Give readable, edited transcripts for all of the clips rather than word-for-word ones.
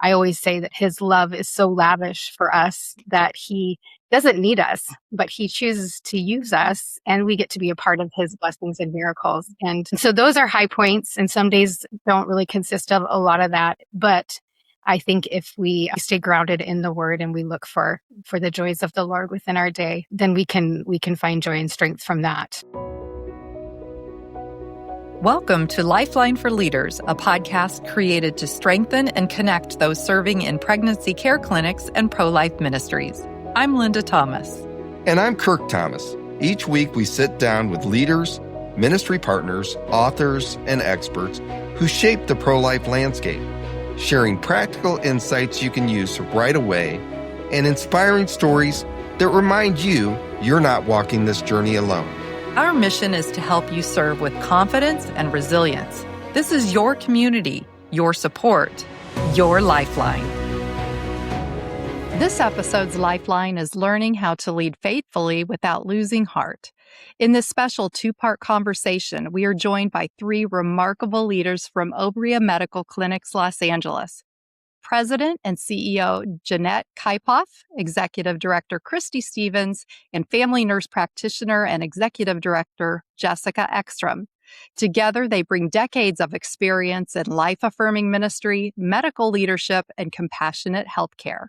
I always say that his love is so lavish for us that he doesn't need us, but he chooses to use us, and we get to be a part of his blessings and miracles. And so those are high points, and some days don't really consist of a lot of that. But I think if we stay grounded in the word and we look for the joys of the Lord within our day, then we can find joy and strength from that. Welcome to Lifeline for Leaders, a podcast created to strengthen and connect those serving in pregnancy care clinics and pro-life ministries. I'm Linda Thomas. And I'm Kirk Thomas. Each week we sit down with leaders, ministry partners, authors, and experts who shape the pro-life landscape, sharing practical insights you can use right away and inspiring stories that remind you you're not walking this journey alone. Our mission is to help you serve with confidence and resilience. This is your community, your support, your lifeline. This episode's lifeline is learning how to lead faithfully without losing heart. In this special two-part conversation, we are joined by three remarkable leaders from Obria Medical Clinics, Los Angeles. President and CEO Jeanette Kuiphof, Executive Director Kristy Stevens, and Family Nurse Practitioner and Executive Director Jessica Ekstrom. Together, they bring decades of experience in life-affirming ministry, medical leadership, and compassionate healthcare.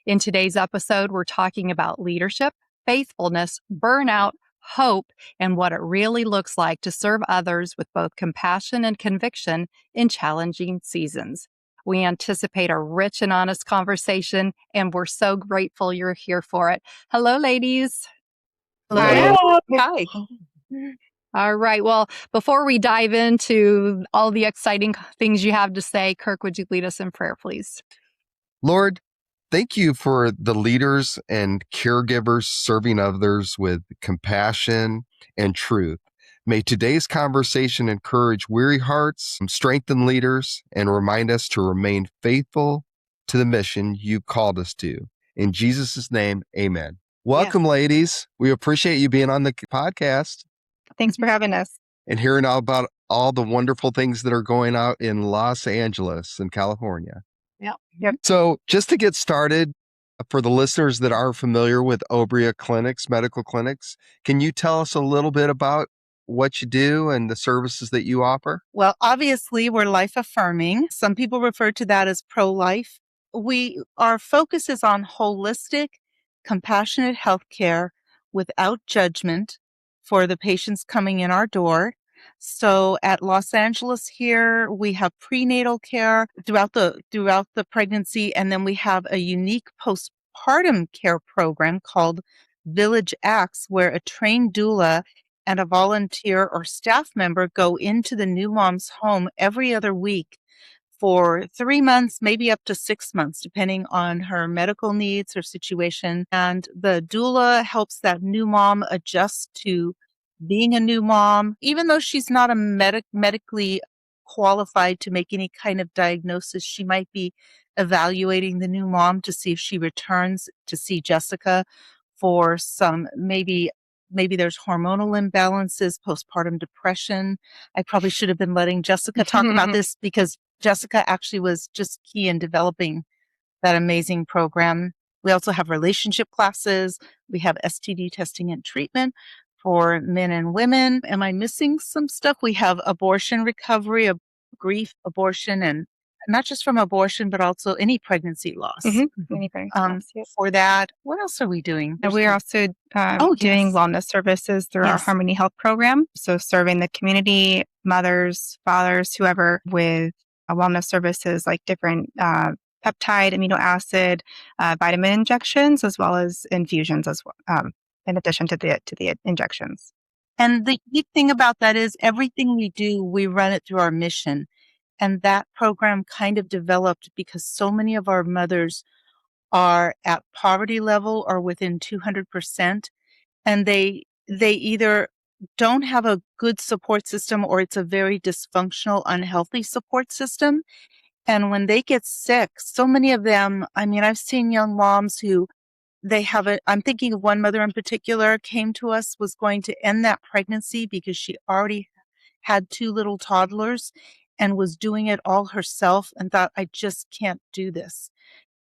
In today's episode, we're talking about leadership, faithfulness, burnout, hope, and what it really looks like to serve others with both compassion and conviction in challenging seasons. We anticipate a rich and honest conversation, and we're so grateful you're here for it. Hello, ladies. Hello. Hi. All right. Well, before we dive into all the exciting things you have to say, Kirk, would you lead us in prayer, please? Lord, thank you for the leaders and caregivers serving others with compassion and truth. May today's conversation encourage weary hearts, strengthen leaders, and remind us to remain faithful to the mission you called us to. In Jesus' name, amen. Welcome, ladies. We appreciate you being on the podcast. Thanks for having us. And hearing all about all the wonderful things that are going out in Los Angeles and California. Yep. So just to get started, for the listeners that are familiar with Obria Clinics, medical clinics, can you tell us a little bit about what you do and the services that you offer? Well, obviously, we're life-affirming. Some people refer to that as pro-life. Our focus is on holistic, compassionate healthcare without judgment for the patients coming in our door. So at Los Angeles here, we have prenatal care throughout the pregnancy, and then we have a unique postpartum care program called Village Acts, where a trained doula and a volunteer or staff member go into the new mom's home every other week for 3 months, maybe up to 6 months, depending on her medical needs, her situation. And the doula helps that new mom adjust to being a new mom, even though she's not a medically qualified to make any kind of diagnosis. She might be evaluating the new mom to see if she returns to see Jessica for some maybe there's hormonal imbalances, postpartum depression. I probably should have been letting Jessica talk about this because Jessica actually was just key in developing that amazing program. We also have relationship classes. We have STD testing and treatment for men and women. Am I missing some stuff? We have abortion recovery, grief, abortion, and not just from abortion, but also any pregnancy loss. Any pregnancy loss, yes. For that, what else are we doing? And we're also doing wellness services through our Harmony Health program. So serving the community, mothers, fathers, whoever, with wellness services like different peptide, amino acid, vitamin injections, as well as infusions as well, in addition to the injections. And the neat thing about that is everything we do, we run it through our mission. And that program kind of developed because so many of our mothers are at poverty level or within 200%. And they either don't have a good support system or it's a very dysfunctional, unhealthy support system. And when they get sick, so many of them, I mean, I've seen young moms who I'm thinking of one mother in particular came to us, was going to end that pregnancy because she already had 2 little toddlers. and was doing it all herself and thought, I just can't do this.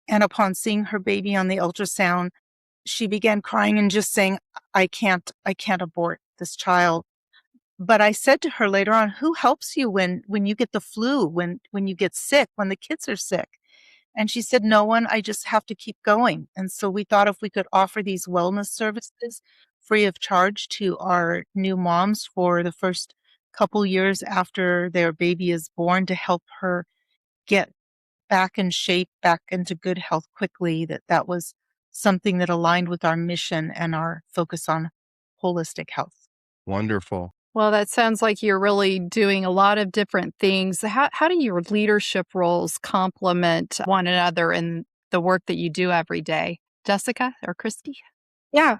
And upon seeing her baby on the ultrasound, she began crying and just saying, I can't abort this child. But I said to her later on, who helps you when you get the flu, when you get sick, when the kids are sick? And she said, no one, I just have to keep going. And so we thought if we could offer these wellness services free of charge to our new moms for the first couple years after their baby is born to help her get back in shape, back into good health quickly, that was something that aligned with our mission and our focus on holistic health. Wonderful. Well, that sounds like you're really doing a lot of different things. How do your leadership roles complement one another in the work that you do every day? Jessica or Kristy? Yeah.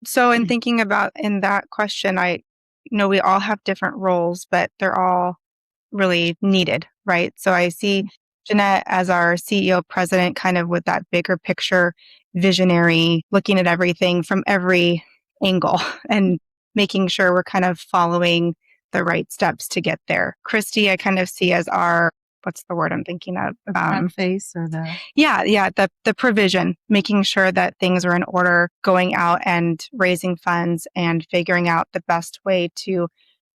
So in thinking about in that question, I know we all have different roles, but they're all really needed, right? So I see Jeanette as our CEO president, kind of with that bigger picture, visionary, looking at everything from every angle and making sure we're kind of following the right steps to get there. Kristy, I kind of see as our, what's the word I'm thinking of? Face or the the provision, making sure that things are in order, going out and raising funds and figuring out the best way to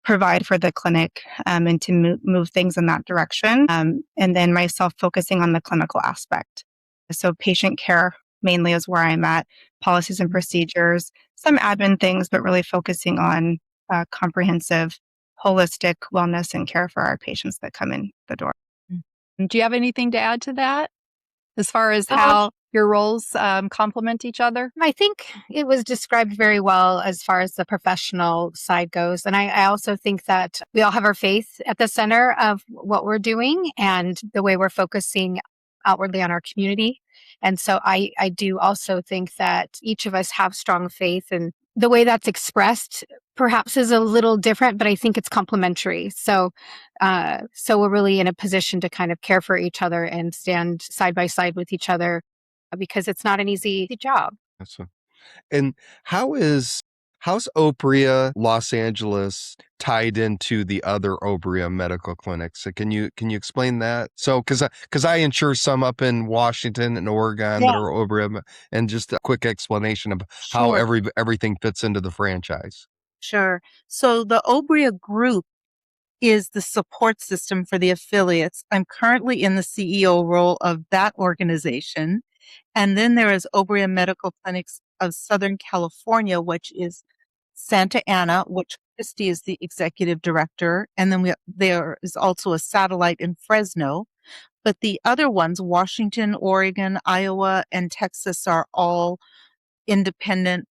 provide for the clinic and to move things in that direction. And then myself focusing on the clinical aspect. So patient care mainly is where I'm at, policies and procedures, some admin things, but really focusing on comprehensive, holistic wellness and care for our patients that come in the door. Do you have anything to add to that as far as how your roles complement each other? I think it was described very well as far as the professional side goes. And I also think that we all have our faith at the center of what we're doing and the way we're focusing outwardly on our community. And so I do also think that each of us have strong faith, and the way that's expressed perhaps is a little different, but I think it's complementary. So we're really in a position to kind of care for each other and stand side by side with each other, because it's not an easy job. And how's Obria Los Angeles tied into the other Obria medical clinics? So can you explain that? So because I insure some up in Washington and Oregon that are Obria, and just a quick explanation of how everything fits into the franchise. Sure. So the Obria group is the support system for the affiliates. I'm currently in the CEO role of that organization. And then there is Obria Medical Clinics of Southern California, which is Santa Ana, which Kristy is the executive director. And then there is also a satellite in Fresno. But the other ones, Washington, Oregon, Iowa, and Texas, are all independent.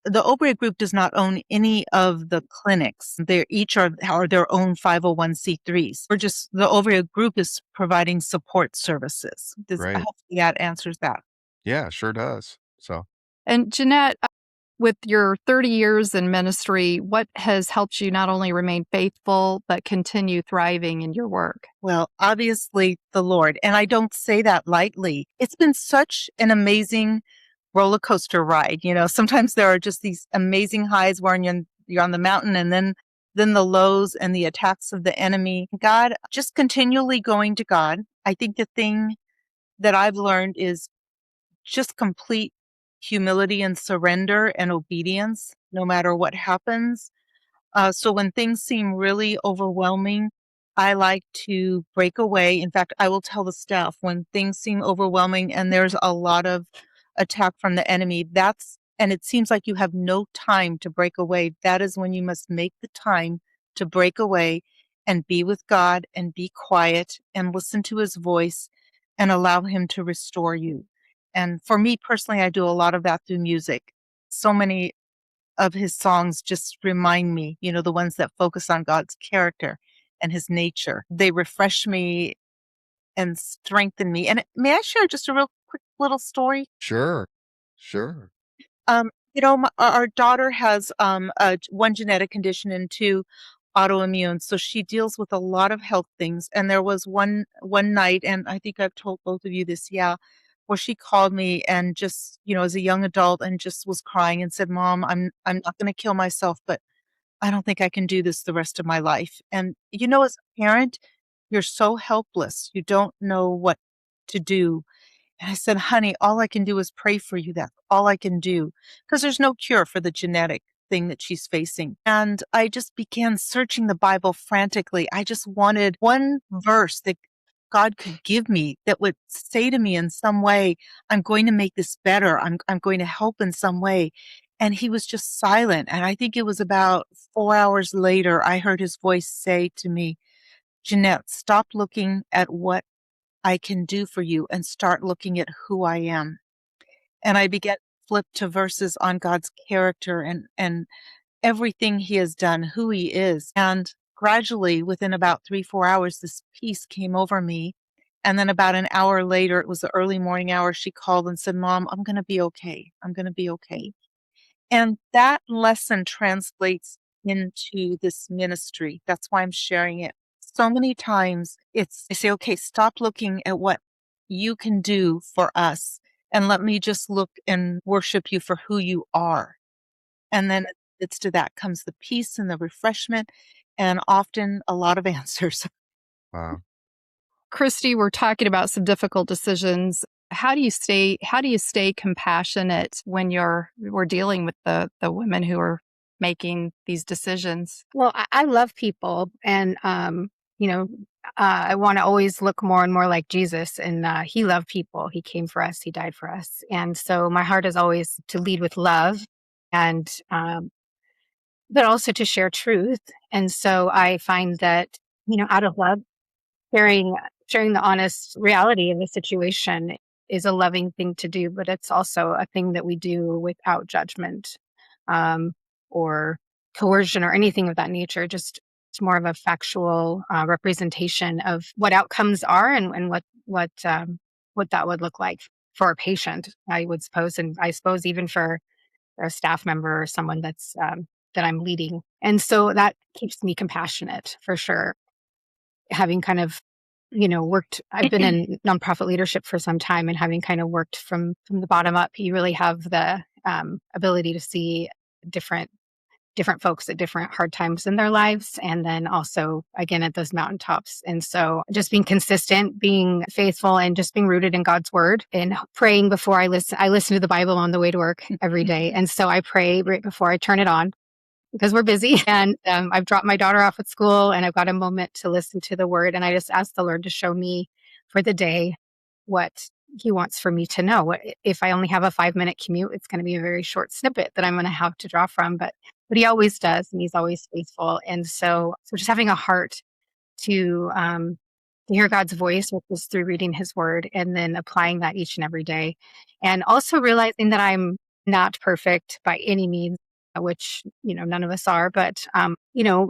The Obria Group does not own any of the clinics. They each are their own 501c3s. The Obria Group is providing support services. Right. Hopefully that answers that. Yeah, sure does. So, And Jeanette, with your 30 years in ministry, what has helped you not only remain faithful, but continue thriving in your work? Well, obviously the Lord. And I don't say that lightly. It's been such an amazing roller coaster ride. You know, sometimes there are just these amazing highs where you're on the mountain, and then the lows and the attacks of the enemy. God, just continually going to God. I think the thing that I've learned is just complete humility and surrender and obedience, no matter what happens. So when things seem really overwhelming, I like to break away. In fact, I will tell the staff when things seem overwhelming and there's a lot of attack from the enemy, and it seems like you have no time to break away. That is when you must make the time to break away and be with God and be quiet and listen to his voice and allow him to restore you. And for me personally, I do a lot of that through music. So many of his songs just remind me, the ones that focus on God's character and his nature. They refresh me and strengthen me. And may I share just a real quick little story? Sure. Our daughter has one genetic condition and two autoimmune, so she deals with a lot of health things. And there was one night, and I think I've told both of you this, where she called me and just, as a young adult, and just was crying and said, "Mom, I'm not going to kill myself, but I don't think I can do this the rest of my life. And, as a parent, you're so helpless. You don't know what to do. And I said, honey, all I can do is pray for you. That's all I can do. Because there's no cure for the genetic thing that she's facing. And I just began searching the Bible frantically. I just wanted one verse that God could give me that would say to me in some way, I'm going to make this better. I'm going to help in some way. And he was just silent. And I think it was about 4 hours later, I heard his voice say to me, Jeanette, stop looking at what I can do for you and start looking at who I am. And I began to flip to verses on God's character and everything he has done, who he is. And gradually, within about 3-4 hours, this peace came over me. And then about an hour later, it was the early morning hour, she called and said, Mom, I'm going to be okay. I'm going to be okay. And that lesson translates into this ministry. That's why I'm sharing it. So many times I say, okay, stop looking at what you can do for us and let me just look and worship you for who you are. And then it's to that comes the peace and the refreshment and often a lot of answers. Wow. Kristy, we're talking about some difficult decisions. How do you stay compassionate when we're dealing with the women who are making these decisions? Well, I love people, and I want to always look more and more like Jesus. And he loved people. He came for us. He died for us. And so my heart is always to lead with love, and but also to share truth. And so I find that out of love, sharing the honest reality of the situation is a loving thing to do, but it's also a thing that we do without judgment or coercion or anything of that nature. Just it's more of a factual representation of what outcomes are and what that would look like for a patient, I would suppose, and I suppose even for a staff member or someone that I'm leading. And so that keeps me compassionate for sure. Having kind of worked, I've been in nonprofit leadership for some time, and having kind of worked from the bottom up, you really have the ability to see different folks at different hard times in their lives, and then also again at those mountaintops. And so just being consistent, being faithful, and just being rooted in God's word and praying before I listen to the Bible on the way to work every day. And so I pray right before I turn it on, because we're busy, and I've dropped my daughter off at school, and I've got a moment to listen to the word. And I just ask the Lord to show me for the day what he wants for me to know. If I only have a 5-minute commute, it's going to be a very short snippet that I'm going to have to draw from, but he always does, and he's always faithful. And so just having a heart to hear God's voice, which is through reading his word, and then applying that each and every day. And also realizing that I'm not perfect by any means, which, none of us are, but,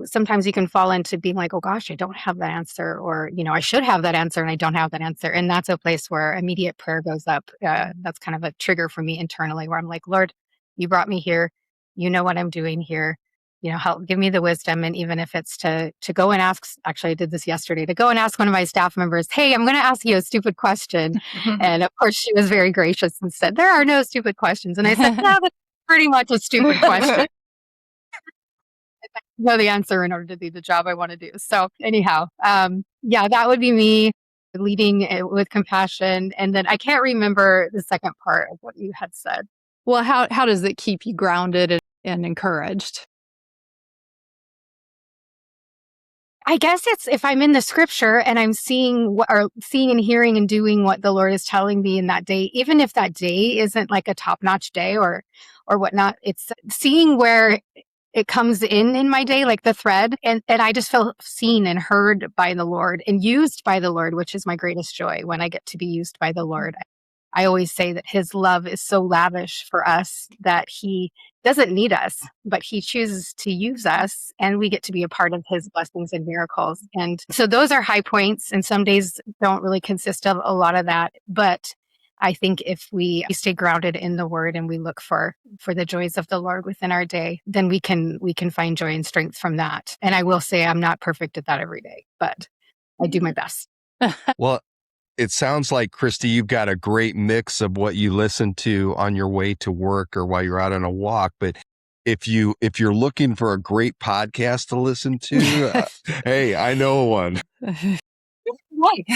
sometimes you can fall into being like, oh gosh, I don't have that answer, or, I should have that answer and I don't have that answer. And that's a place where immediate prayer goes up. That's kind of a trigger for me internally, where I'm like, Lord, you brought me here. You know what I'm doing here. Help give me the wisdom. And even if it's to go and ask, actually I did this yesterday, to go and ask one of my staff members, hey, I'm going to ask you a stupid question. And of course she was very gracious and said, there are no stupid questions. And I said, no, that's pretty much a stupid question. I know the answer in order to do the job I want to do. So anyhow, that would be me leading it with compassion. And then I can't remember the second part of what you had said. Well, how does it keep you grounded and encouraged? I guess it's if I'm in the scripture and I'm seeing and hearing and doing what the Lord is telling me in that day, even if that day isn't like a top-notch day or whatnot, it's seeing where it comes in my day, like the thread, and I just feel seen and heard by the Lord and used by the Lord, which is my greatest joy when I get to be used by the Lord. I always say that his love is so lavish for us that he doesn't need us, but he chooses to use us, and we get to be a part of his blessings and miracles. And so those are high points, and some days don't really consist of a lot of that. But I think if we stay grounded in the word and we look for the joys of the Lord within our day, then we can find joy and strength from that. And I will say I'm not perfect at that every day, but I do my best. Well, it sounds like, Kristy, you've got a great mix of what you listen to on your way to work or while you're out on a walk. But if you're looking for a great podcast to listen to, hey, I know one.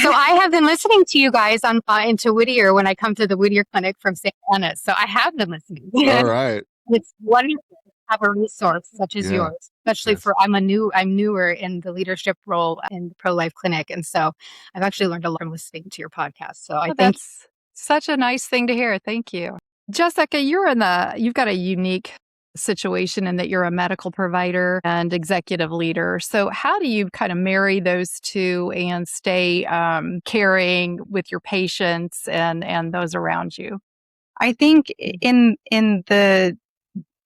So I have been listening to you guys on into Whittier when I come to the Whittier Clinic from St. Anna. So I have been listening. All right. It's wonderful to have a resource such as yours, especially for I'm newer in the leadership role in the pro-life clinic, and so I've actually learned a lot from listening to your podcast. So I think that's such a nice thing to hear. Thank you, Jessica. You've got a unique situation in that you're a medical provider and executive leader. So how do you kind of marry those two and stay caring with your patients and those around you? I think in the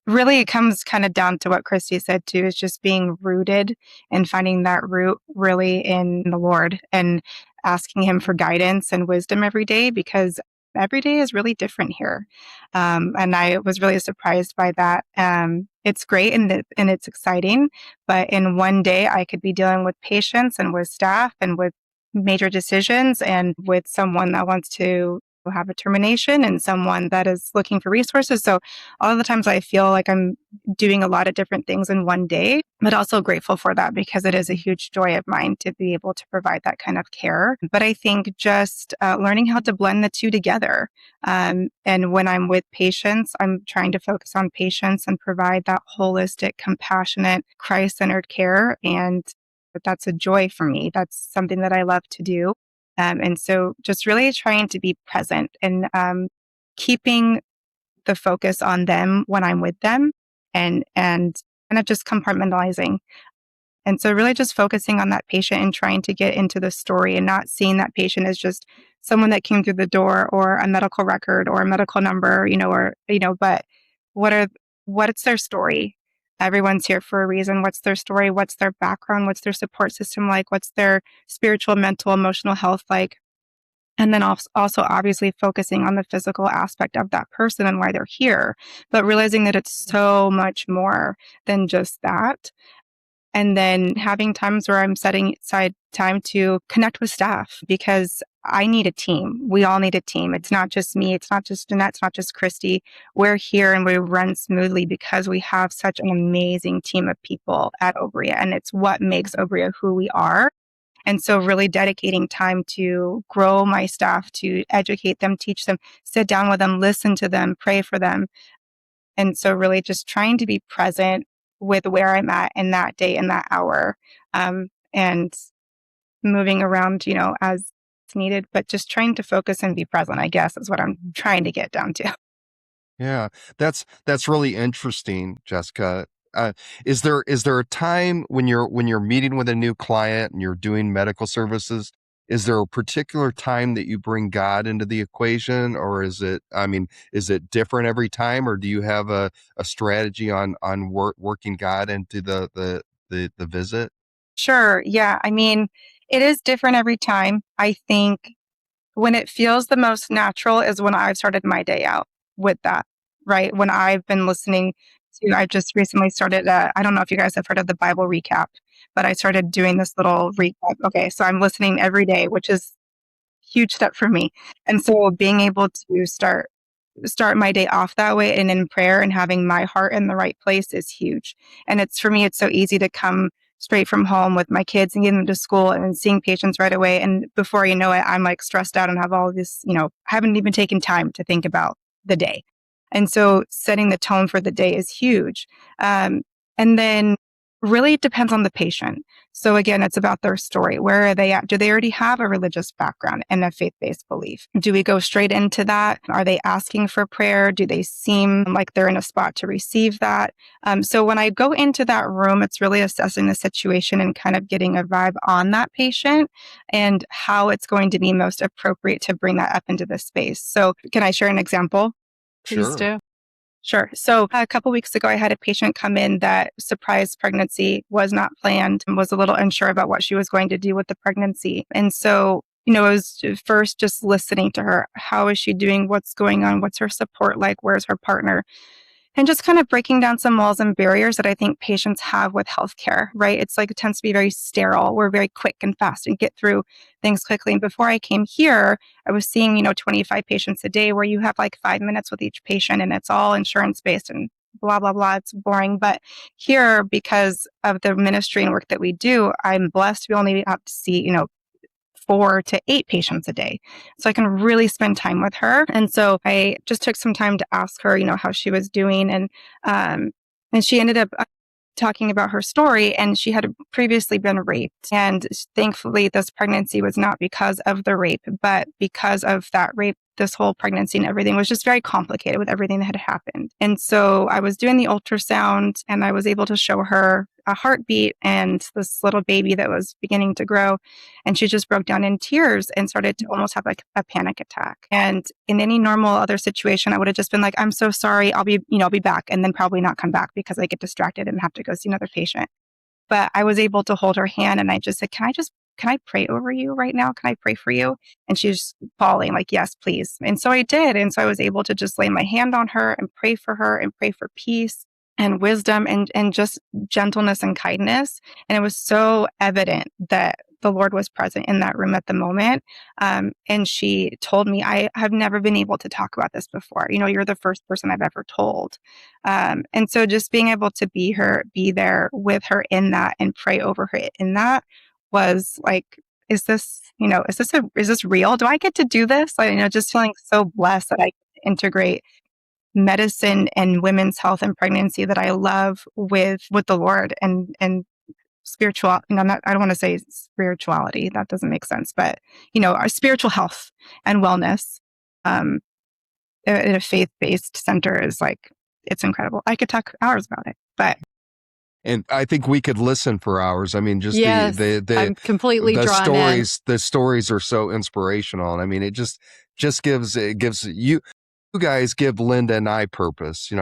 really, it comes kind of down to what Kristy said too, is just being rooted and finding that root really in the Lord and asking Him for guidance and wisdom every day, because every day is really different here. And I was really surprised by that. It's great and it's exciting, but in one day I could be dealing with patients and with staff and with major decisions and with someone that wants to have a termination and someone that is looking for resources. So all of the times I feel like I'm doing a lot of different things in one day, but also grateful for that because it is a huge joy of mine to be able to provide that kind of care. But I think just learning how to blend the two together. And when I'm with patients, I'm trying to focus on patients and provide that holistic, compassionate, Christ-centered care. And that's a joy for me. That's something that I love to do. And so just really trying to be present and keeping the focus on them when I'm with them and kind of just compartmentalizing. And so really just focusing on that patient and trying to get into the story and not seeing that patient as just someone that came through the door or a medical record or a medical number, but what's their story? Everyone's here for a reason. What's their story? What's their background? What's their support system like? What's their spiritual, mental, emotional health like? And then also obviously focusing on the physical aspect of that person and why they're here, but realizing that it's so much more than just that. And then having times where I'm setting aside time to connect with staff because I need a team. We all need a team. It's not just me. It's not just Jeanette. It's not just Kristy. We're here and we run smoothly because we have such an amazing team of people at Obria. And it's what makes Obria who we are. And so really dedicating time to grow my staff, to educate them, teach them, sit down with them, listen to them, pray for them. And so really just trying to be present with where I'm at in that day, in that hour, and moving around, as it's needed, but just trying to focus and be present, I guess, is what I'm trying to get down to. Yeah, that's really interesting, Jessica. Is there a time when you're meeting with a new client and you're doing medical services? Is there a particular time that you bring God into the equation, or is it different every time, or do you have a strategy on working God into the visit? Sure. Yeah. It is different every time. I think when it feels the most natural is when I've started my day out with that, right? When I've been listening I just recently started, I don't know if you guys have heard of the Bible recap, but I started doing this little recap. Okay, so I'm listening every day, which is a huge step for me. And so being able to start my day off that way and in prayer and having my heart in the right place is huge. And for me, it's so easy to come straight from home with my kids and getting them to school and seeing patients right away. And before you know it, I'm like stressed out and have all this, I haven't even taken time to think about the day. And so setting the tone for the day is huge. And then really it depends on the patient. So again, it's about their story. Where are they at? Do they already have a religious background and a faith-based belief? Do we go straight into that? Are they asking for prayer? Do they seem like they're in a spot to receive that? So when I go into that room, it's really assessing the situation and kind of getting a vibe on that patient and how it's going to be most appropriate to bring that up into the space. So can I share an example? Please do. Sure. So a couple weeks ago, I had a patient come in that surprise pregnancy was not planned and was a little unsure about what she was going to do with the pregnancy. And so, it was first just listening to her. How is she doing? What's going on? What's her support like? Where's her partner? And just kind of breaking down some walls and barriers that I think patients have with healthcare, right? It's like it tends to be very sterile. We're very quick and fast and get through things quickly. And before I came here, I was seeing, 25 patients a day where you have like 5 minutes with each patient and it's all insurance based and blah, blah, blah. It's boring. But here, because of the ministry and work that we do, I'm blessed to be only have to see, 4 to 8 patients a day. So I can really spend time with her. And so I just took some time to ask her, how she was doing. And she ended up talking about her story, and she had previously been raped. And thankfully, this pregnancy was not because of the rape, but because of that rape. This whole pregnancy and everything was just very complicated with everything that had happened. And so I was doing the ultrasound, and I was able to show her a heartbeat and this little baby that was beginning to grow. And she just broke down in tears and started to almost have like a panic attack. And in any normal other situation, I would have just been like, I'm so sorry. I'll be back, and then probably not come back because I get distracted and have to go see another patient. But I was able to hold her hand, and I just said, can I pray over you right now? Can I pray for you? And she's bawling like, yes, please. And so I did. And so I was able to just lay my hand on her and pray for her and pray for peace and wisdom and just gentleness and kindness. And it was so evident that the Lord was present in that room at the moment. And she told me, I have never been able to talk about this before. You're the first person I've ever told. And so just being able to be there with her in that and pray over her in that was like, is this real? Do I get to do this? Just feeling so blessed that I integrate medicine and women's health and pregnancy that I love with the Lord and spiritual. I don't want to say spirituality. That doesn't make sense, but our spiritual health and wellness in a faith-based center is like, it's incredible. I could talk hours about it, but. And I think we could listen for hours. I mean, just yes, I'm completely drawn in. The stories are so inspirational. And I mean, it gives you guys give Linda and I purpose,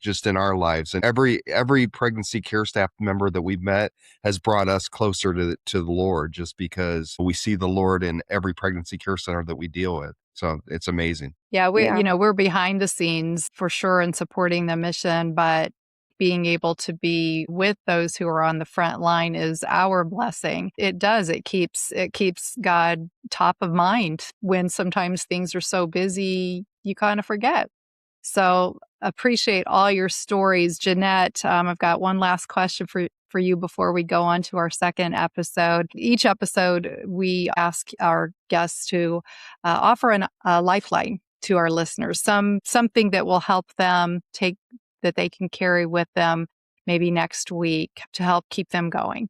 just in our lives. And every pregnancy care staff member that we've met has brought us closer to the Lord, just because we see the Lord in every pregnancy care center that we deal with. So it's amazing. Yeah, we're behind the scenes for sure in supporting the mission, but being able to be with those who are on the front line is our blessing. It does. It keeps God top of mind when sometimes things are so busy, you kind of forget. So appreciate all your stories. Jeanette, I've got one last question for you before we go on to our second episode. Each episode, we ask our guests to offer a lifeline to our listeners, something that will help them that they can carry with them maybe next week to help keep them going.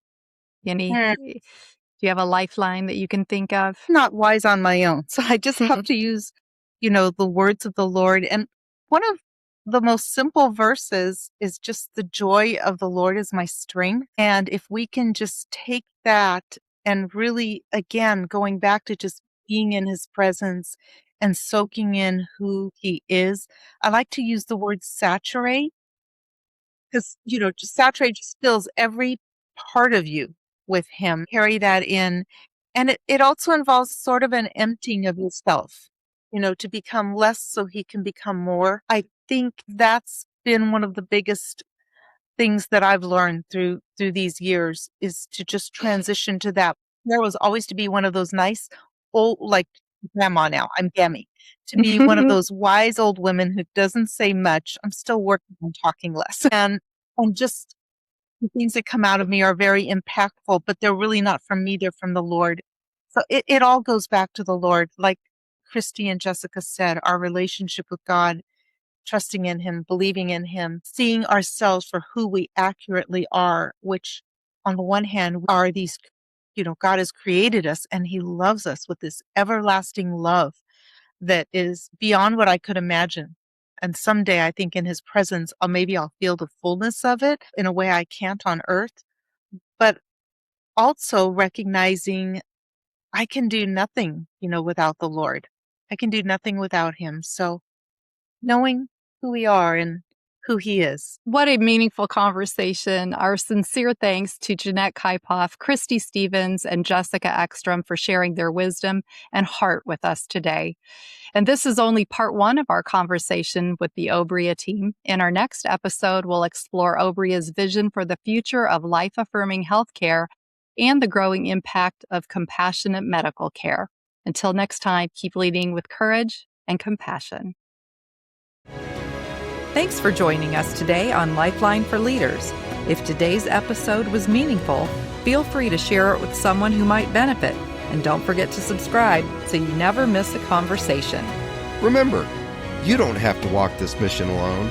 Do you have a lifeline that you can think of? Not wise on my own. So I just have to use, the words of the Lord. And one of the most simple verses is just the joy of the Lord is my strength. And if we can just take that and really, again, going back to just being in his presence and soaking in who he is. I like to use the word saturate because, just saturate just fills every part of you with him. Carry that in. And it also involves sort of an emptying of yourself, to become less so he can become more. I think that's been one of the biggest things that I've learned through these years is to just transition to that. There was always to be one of those nice old, like grandma now, I'm Gammy, to be one of those wise old women who doesn't say much. I'm still working on talking less. And just the things that come out of me are very impactful, but they're really not from me. They're from the Lord. So it all goes back to the Lord. Like Kristy and Jessica said, our relationship with God, trusting in him, believing in him, seeing ourselves for who we accurately are, which on the one hand are these, God has created us and he loves us with this everlasting love that is beyond what I could imagine. And someday I think in his presence, maybe I'll feel the fullness of it in a way I can't on earth, but also recognizing I can do nothing, without the Lord. I can do nothing without him. So knowing who we are and who he is. What a meaningful conversation. Our sincere thanks to Jeanette Kuiphof, Kristy Stevens, and Jessica Ekstrom for sharing their wisdom and heart with us today. And this is only part one of our conversation with the Obria team. In our next episode, we'll explore Obria's vision for the future of life-affirming healthcare and the growing impact of compassionate medical care. Until next time, keep leading with courage and compassion. Thanks for joining us today on Lifeline for Leaders. If today's episode was meaningful, feel free to share it with someone who might benefit. And don't forget to subscribe so you never miss a conversation. Remember, you don't have to walk this mission alone.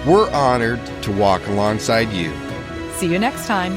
We're honored to walk alongside you. See you next time.